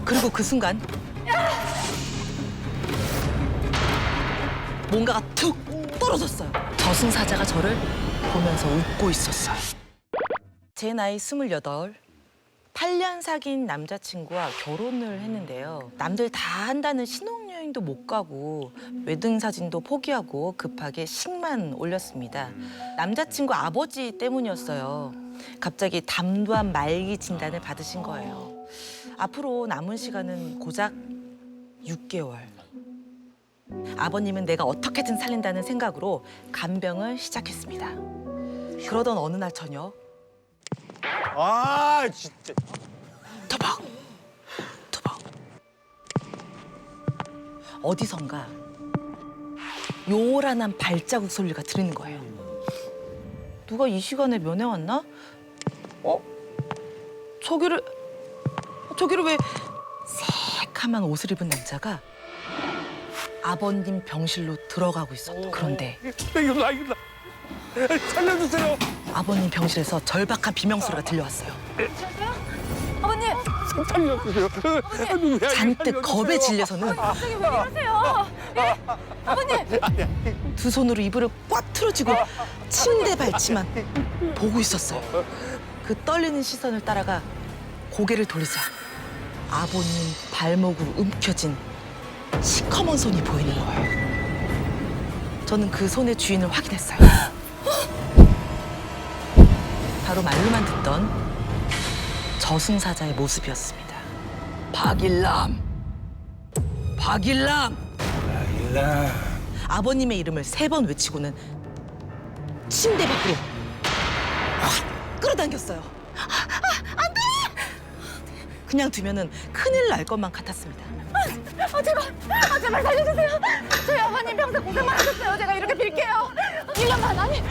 그리고 그 순간 뭔가가 툭 떨어졌어요. 저승사자가 저를 보면서 웃고 있었어요. 제 나이 28. 8년 사귄 남자친구와 결혼을 했는데요. 남들 다 한다는 신혼여행도 못 가고 웨딩 사진도 포기하고 급하게 식만 올렸습니다. 남자친구 아버지 때문이었어요. 갑자기 담도한 말기 진단을 받으신 거예요. 앞으로 남은 시간은 고작 6개월. 아버님은 내가 어떻게든 살린다는 생각으로 간병을 시작했습니다. 그러던 어느 날 저녁 아 진짜. 터벅! 터벅! 어디선가 요란한 발자국 소리가 들리는 거예요. 누가 이 시간에 면회 왔나? 저기를 왜 새카만 옷을 입은 남자가 아버님 병실로 들어가고 있었다. 그런데 이거 살려주세요. 아버님 병실에서 절박한 비명소리가 들려왔어요. 아버님! 살려주세요. 누구야, 잔뜩 살려주세요. 겁에 질려서는 갑자기 왜 이러세요? 예? 아버님! 두 손으로 이불을 꽉 틀어쥐고 침대 발치만 보고 있었어요. 그 떨리는 시선을 따라가 고개를 돌리자 아버님 발목으로 움켜진 시커먼 손이 보이는 거예요. 저는 그 손의 주인을 확인했어요. 바로 말로만 듣던 저승사자의 모습이었습니다. 박일남! 박일남! 아버님의 이름을 3번 외치고는 침대 밖으로 확 끌어당겼어요. 안 돼! 그냥 두면은 큰일 날 것만 같았습니다. 제발 살려주세요. 저희 아버님 평생 고생 많으셨어요. 제가 이렇게 빌게요. 1년만 아니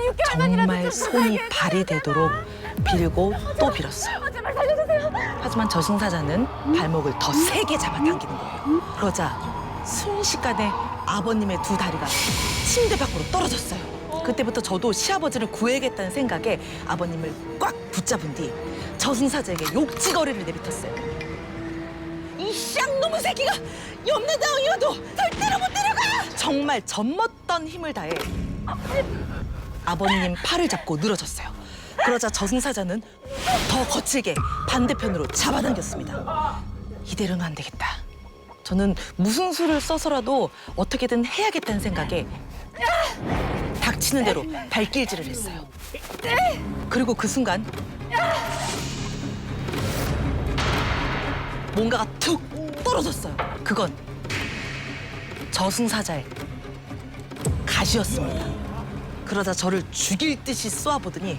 6개월만이라도 정말 손이 발이 되도록 빌고 또 빌었어요. 제발 살려주세요. 하지만 저승사자는 발목을 더 세게 잡아당기는 거예요. 그러자 순식간에 아버님의 두 다리가 침대 밖으로 떨어졌어요. 그때부터 저도 시아버지를 구해야겠다는 생각에 아버님을 꽉 붙잡은 뒤 저승사자에게 욕지거리를 내뱉었어요. 이 쌍놈의 새끼가 염려다이어도 절대로 못 데려가! 정말 젖먹던 힘을 다해 아버님 팔을 잡고 늘어졌어요. 그러자 저승사자는 더 거칠게 반대편으로 잡아당겼습니다. 이대로는 안 되겠다. 저는 무슨 수를 써서라도 어떻게든 해야겠다는 생각에 닥치는 대로 발길질을 했어요. 그리고 그 순간 뭔가가 툭 떨어졌어요. 그건 저승사자의 가시였습니다. 그러자 저를 죽일 듯이 쏘아보더니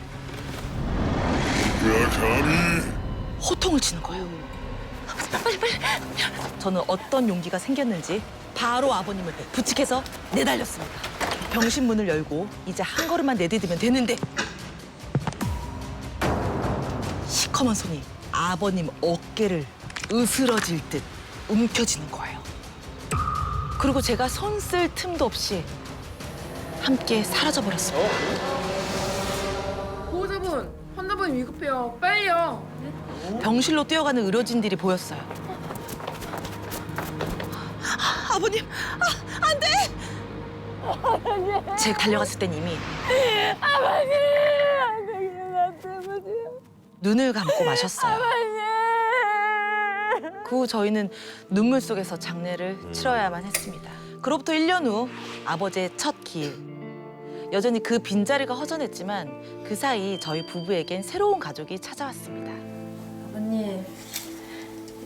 호통을 치는 거예요. 빨리. 저는 어떤 용기가 생겼는지 바로 아버님을 부축해서 내달렸습니다. 병실 문을 열고 이제 한 걸음만 내디디면 되는데 시커먼 손이 아버님 어깨를 으스러질 듯 움켜쥐는 거예요. 그리고 제가 손 쓸 틈도 없이 함께 사라져버렸습니다. 보호자분, 환자분 위급해요. 빨리요. 병실로 뛰어가는 의료진들이 보였어요. 아버님, 안 돼! 제가 달려갔을 땐 이미 아버님! 나 때문이야. 눈을 감고 마셨어요. 아버님! 그 후 저희는 눈물 속에서 장례를 치러야만 했습니다. 그로부터 1년 후 아버지의 첫 기일. 여전히 그 빈자리가 허전했지만 그 사이 저희 부부에겐 새로운 가족이 찾아왔습니다. 아버님,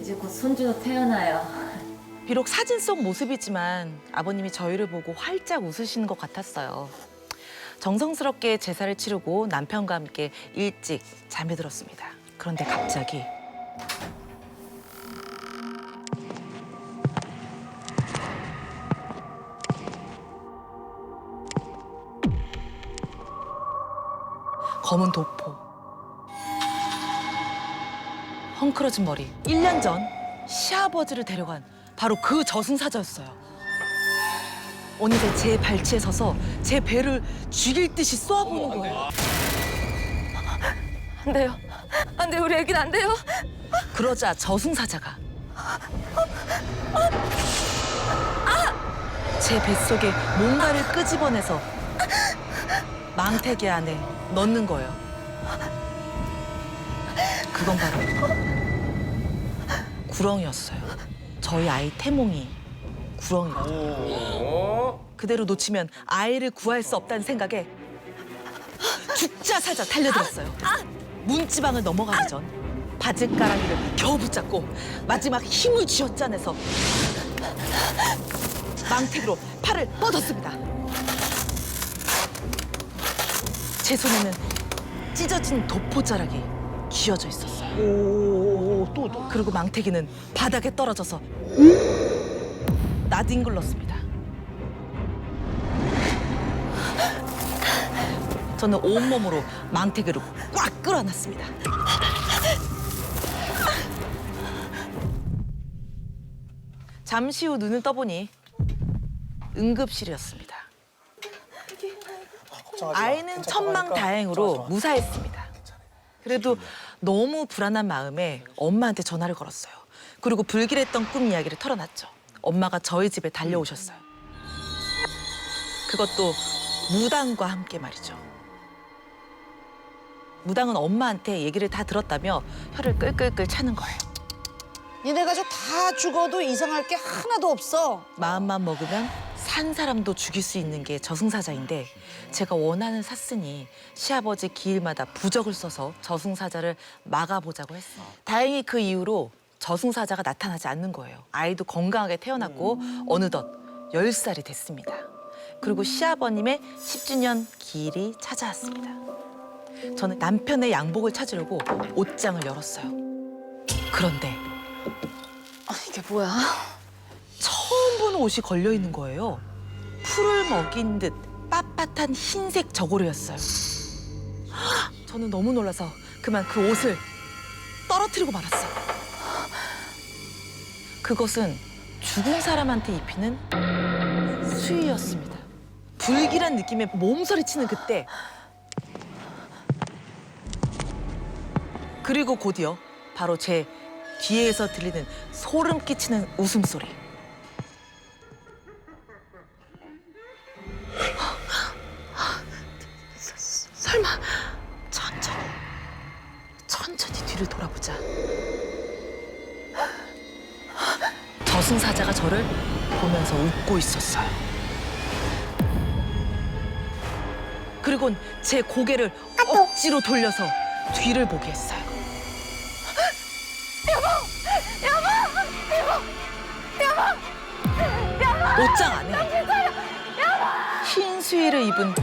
이제 곧 손주도 태어나요. 비록 사진 속 모습이지만 아버님이 저희를 보고 활짝 웃으시는 것 같았어요. 정성스럽게 제사를 치르고 남편과 함께 일찍 잠에 들었습니다. 그런데 갑자기 검은 도포, 헝클어진 머리. 1년 전 시아버지를 데려간 바로 그 저승사자였어요. 어느새 제 발치에 서서 제 배를 죽일 듯이 쏘아보는 거예요. 안 돼요. 안 돼요. 우리 애기는 안 돼요. 그러자 저승사자가 제 뱃속에 뭔가를 끄집어내서 망태기 안에 넣는 거예요. 그건 바로 구렁이었어요. 저희 아이 태몽이 구렁이거든요. 그대로 놓치면 아이를 구할 수 없다는 생각에 죽자사자 달려들었어요. 문지방을 넘어가기 전 바짓가랑이를 겨우 붙잡고 마지막 힘을 쥐어짜내서 망태기로 팔을 뻗었습니다. 제 손에는 찢어진 도포자락이 쥐어져 있었어요. 또. 그리고 망태기는 바닥에 떨어져서 나뒹굴렀습니다. 저는 온몸으로 망태기를 꽉 끌어안았습니다. 잠시 후 눈을 떠보니 응급실이었습니다. 아이는 천망다행으로 무사했습니다. 그래도 너무 불안한 마음에 엄마한테 전화를 걸었어요. 그리고 불길했던 꿈 이야기를 털어놨죠. 엄마가 저희 집에 달려오셨어요. 그것도 무당과 함께 말이죠. 무당은 엄마한테 얘기를 다 들었다며 혀를 끌끌끌 차는 거예요. 니네 가족 다 죽어도 이상할 게 하나도 없어. 마음만 먹으면 산 사람도 죽일 수 있는 게 저승사자인데 제가 원하는 샀으니 시아버지 기일마다 부적을 써서 저승사자를 막아보자고 했어요. 다행히 그 이후로 저승사자가 나타나지 않는 거예요. 아이도 건강하게 태어났고 어느덧 10살이 됐습니다. 그리고 시아버님의 10주년 기일이 찾아왔습니다. 저는 남편의 양복을 찾으려고 옷장을 열었어요. 그런데 이게 뭐야? 처음 보는 옷이 걸려 있는 거예요. 풀을 먹인 듯 빳빳한 흰색 저고리였어요. 저는 너무 놀라서 그만 그 옷을 떨어뜨리고 말았어요. 그것은 죽은 사람한테 입히는 수의였습니다. 불길한 느낌에 몸서리치는 그때 그리고 곧이어 바로 제 귀에서 들리는 소름 끼치는 웃음소리. 설마 천천히 뒤를 돌아보자. 저승사자가 저를 보면서 웃고 있었어요. 그리곤 제 고개를 억지로 돌려서 뒤를 보게 했어요. 옷장 안에 흰 수의를 입은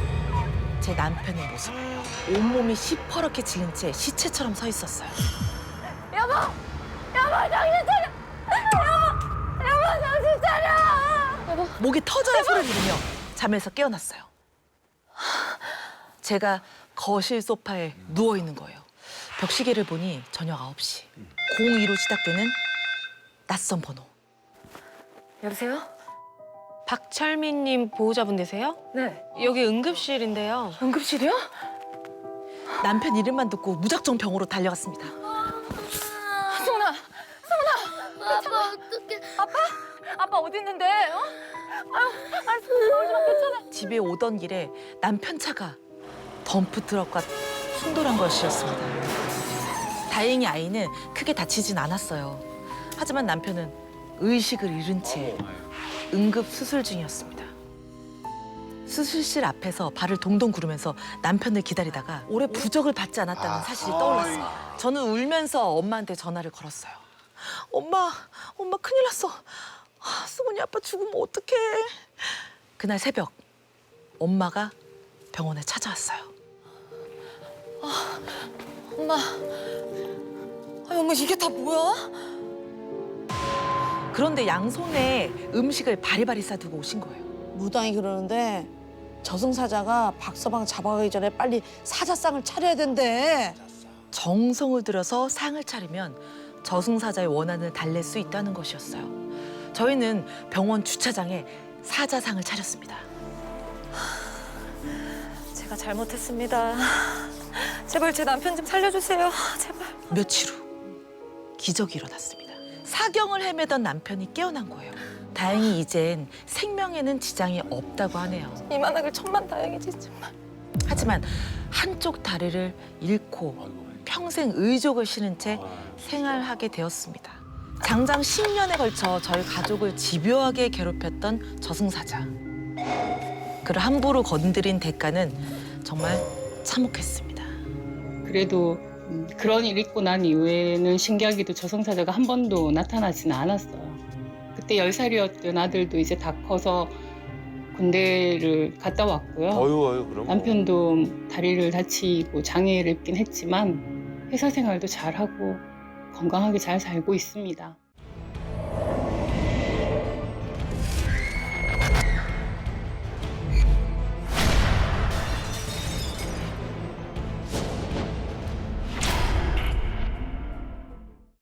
제 남편의 모습이에요. 온몸이 시퍼렇게 질린 채 시체처럼 서 있었어요. 여보, 정신 차려. 여보, 정신 차려. 목이 터져야 소리를 지르며 잠에서 깨어났어요. 제가 거실 소파에 누워 있는 거예요. 벽시계를 보니 저녁 9시. 02로 시작되는 낯선 번호. 여보세요? 박철민님 보호자분 되세요? 네. 여기 응급실인데요. 응급실이요? 남편 이름만 듣고 무작정 병으로 달려갔습니다. 승훈아. 아빠 어떡해. 아빠 어디 있는데? 어? 아유, 승훈아 울지 마. 괜찮아. 집에 오던 길에 남편 차가 덤프트럭과 충돌한 것이었습니다. 다행히 아이는 크게 다치진 않았어요. 하지만 남편은 의식을 잃은 채 응급 수술 중이었습니다. 수술실 앞에서 발을 동동 구르면서 남편을 기다리다가 올해 부적을 받지 않았다는 사실이 떠올랐습니다. 저는 울면서 엄마한테 전화를 걸었어요. 엄마 큰일 났어. 수근이 아빠 죽으면 어떡해. 그날 새벽 엄마가 병원에 찾아왔어요. 엄마. 엄마 이게 다 뭐야? 그런데 양손에 음식을 바리바리 싸두고 오신 거예요. 무당이 그러는데 저승사자가 박서방 잡아가기 전에 빨리 사자상을 차려야 된대. 정성을 들여서 상을 차리면 저승사자의 원한을 달랠 수 있다는 것이었어요. 저희는 병원 주차장에 사자상을 차렸습니다. 제가 잘못했습니다. 제발 제 남편 좀 살려주세요. 제발. 며칠 후 기적이 일어났습니다. 사경을 헤매던 남편이 깨어난 거예요. 다행히 이젠 생명에는 지장이 없다고 하네요. 이만하길 천만 다행이지 정말. 하지만 한쪽 다리를 잃고 평생 의족을 신은 채 생활하게 되었습니다. 장장 10년에 걸쳐 저희 가족을 집요하게 괴롭혔던 저승사자. 그를 함부로 건드린 대가는 정말 참혹했습니다. 그래도 그런 일 있고 난 이후에는 신기하게도 저승사자가 한 번도 나타나지는 않았어요. 그때 10살이었던 아들도 이제 다 커서 군대를 갔다 왔고요. 어유 그럼. 남편도 다리를 다치고 장애를 입긴 했지만 회사 생활도 잘하고 건강하게 잘 살고 있습니다.